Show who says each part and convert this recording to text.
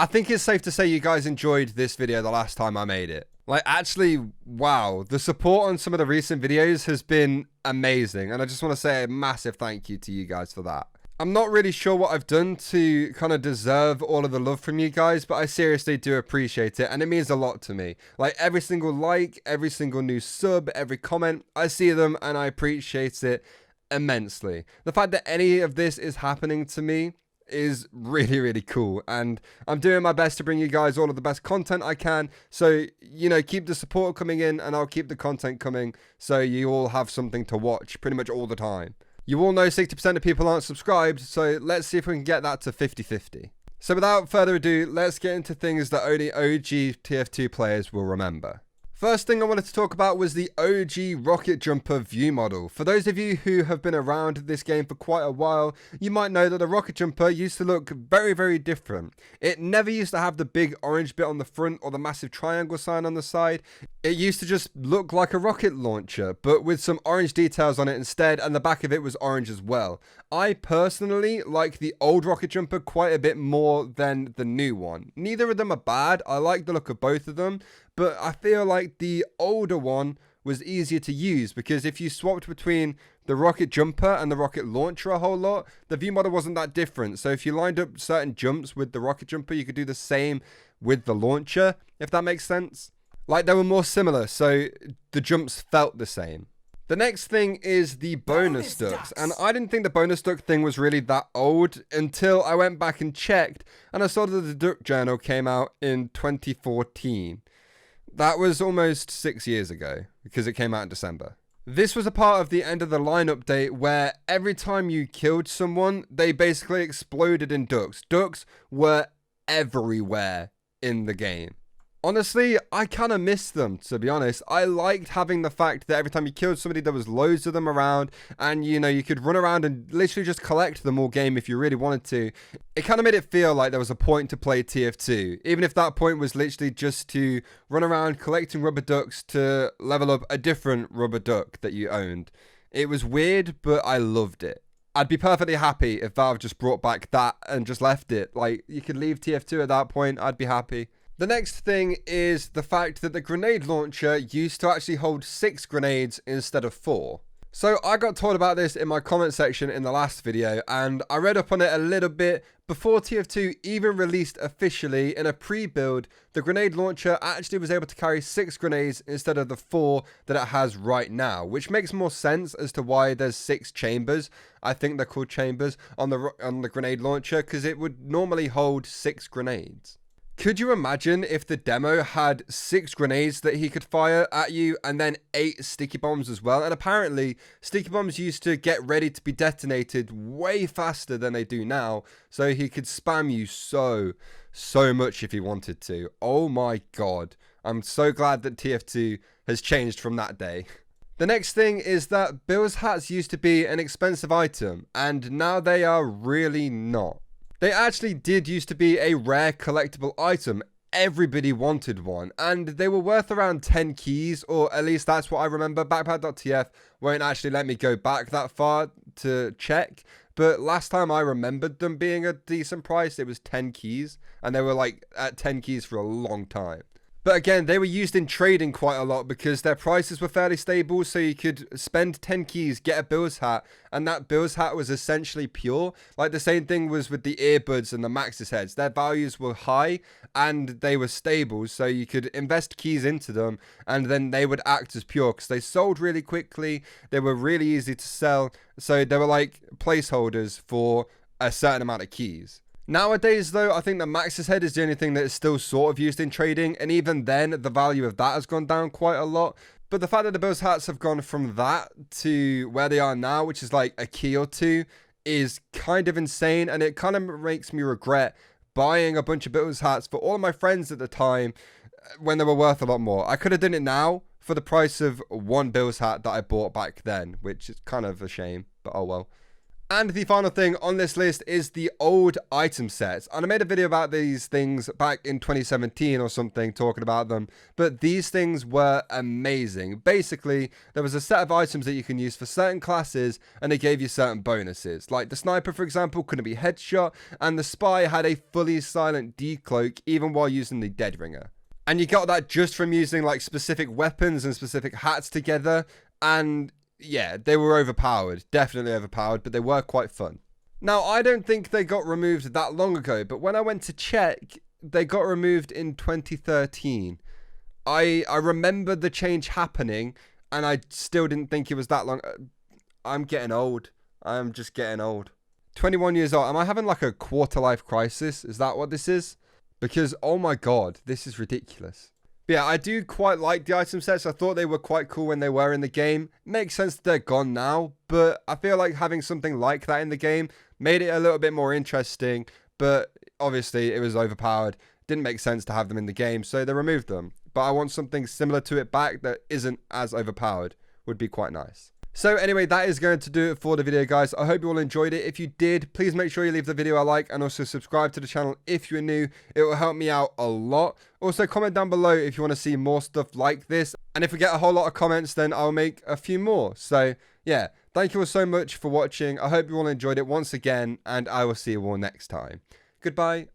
Speaker 1: I think it's safe to say you guys enjoyed this video the last time I made it. Like, actually, wow, the support on some of the recent videos has been amazing, and I just want to say a massive thank you to you guys for that. I'm not really sure what I've done to kind of deserve all of the love from you guys, but I seriously do appreciate it, and it means a lot to me. Like, every single like, every single new sub, every comment, I see them, and I appreciate it immensely. The fact that any of this is happening to me is really, really cool, and I'm doing my best to bring you guys all of the best content I can, so, you know, keep the support coming in, and I'll keep the content coming, so you all have something to watch pretty much all the time. You all know 60% of people aren't subscribed, so let's see if we can get that to 50-50. So without further ado, let's get into things that only OG TF2 players will remember. First thing I wanted to talk about was the OG rocket jumper view model. For those of you who have been around this game for quite a while, you might know that the rocket jumper used to look very, very different. It never used to have the big orange bit on the front or the massive triangle sign on the side. It used to just look like a rocket launcher, but with some orange details on it instead, and the back of it was orange as well. I personally like the old rocket jumper quite a bit more than the new one. Neither of them are bad, I like the look of both of them, but I feel like the older one was easier to use, because if you swapped between the rocket jumper and the rocket launcher a whole lot, the view model wasn't that different. So if you lined up certain jumps with the rocket jumper, you could do the same with the launcher, if that makes sense. Like, they were more similar, so the jumps felt the same. The next thing is the bonus ducks, and I didn't think the bonus duck thing was really that old until I went back and checked, and I saw that the duck journal came out in 2014. That was almost 6 years ago, because it came out in December. This was a part of the end of the line update where every time you killed someone, they basically exploded in ducks. Ducks were everywhere in the game. Honestly, I kind of missed them, to be honest. I liked having the fact that every time you killed somebody, there was loads of them around, and, you know, you could run around and literally just collect them all game if you really wanted to. It kind of made it feel like there was a point to play TF2, even if that point was literally just to run around collecting rubber ducks to level up a different rubber duck that you owned. It was weird, but I loved it. I'd be perfectly happy if Valve just brought back that and just left it. Like, you could leave TF2 at that point, I'd be happy. The next thing is the fact that the grenade launcher used to actually hold 6 grenades instead of 4. So I got told about this in my comment section in the last video, and I read up on it a little bit. Before TF2 even released officially, in a pre-build, the grenade launcher actually was able to carry 6 grenades instead of the 4 that it has right now, which makes more sense as to why there's 6 chambers. I think they're called chambers on the grenade launcher, because it would normally hold 6 grenades. Could you imagine if the demo had 6 grenades that he could fire at you and then 8 sticky bombs as well? And apparently, sticky bombs used to get ready to be detonated way faster than they do now. So he could spam you so much if he wanted to. Oh my god. I'm so glad that TF2 has changed from that day. The next thing is that Bill's hats used to be an expensive item, and now they are really not. They actually did used to be a rare collectible item. Everybody wanted one, and they were worth around 10 keys, or at least that's what I remember. Backpack.tf won't actually let me go back that far to check, but last time I remembered them being a decent price, it was 10 keys, and they were like at 10 keys for a long time. But again, they were used in trading quite a lot because their prices were fairly stable, so you could spend 10 keys, get a Bill's hat, and that Bill's hat was essentially pure. Like, the same thing was with the earbuds and the Maxis heads. Their values were high and they were stable, so you could invest keys into them and then they would act as pure because they sold really quickly. They were really easy to sell, so they were like placeholders for a certain amount of keys. Nowadays, though, I think the Maxis head is the only thing that is still sort of used in trading, and even then, the value of that has gone down quite a lot. But the fact that the Bill's hats have gone from that to where they are now, which is like a key or 2, is kind of insane, and it kind of makes me regret buying a bunch of Bill's hats for all of my friends at the time when they were worth a lot more. I could have done it now for the price of one Bill's hat that I bought back then, which is kind of a shame, but oh well. And the final thing on this list is the old item sets. And I made a video about these things back in 2017 or something, talking about them. But these things were amazing. Basically, there was a set of items that you can use for certain classes, and they gave you certain bonuses. Like the sniper, for example, couldn't be headshot, and the spy had a fully silent decloak even while using the dead ringer. And you got that just from using like specific weapons and specific hats together. And yeah, they were overpowered, definitely overpowered, but they were quite fun. Now, I don't think they got removed that long ago, but when I went to check, they got removed in 2013. I remember the change happening, and I still didn't think it was that long. I'm getting old. I'm just getting old. 21 years old. Am I having like a quarter life crisis? Is that what this is? Because, oh my god, this is ridiculous. But yeah, I do quite like the item sets. I thought they were quite cool when they were in the game. Makes sense that they're gone now, but I feel like having something like that in the game made it a little bit more interesting, but obviously it was overpowered. Didn't make sense to have them in the game, so they removed them. But I want something similar to it back that isn't as overpowered. Would be quite nice. So anyway, that is going to do it for the video, guys. I hope you all enjoyed it. If you did, please make sure you leave the video a like and also subscribe to the channel if you're new. It will help me out a lot. Also, comment down below if you want to see more stuff like this. And if we get a whole lot of comments, then I'll make a few more. So yeah, thank you all so much for watching. I hope you all enjoyed it once again, and I will see you all next time. Goodbye.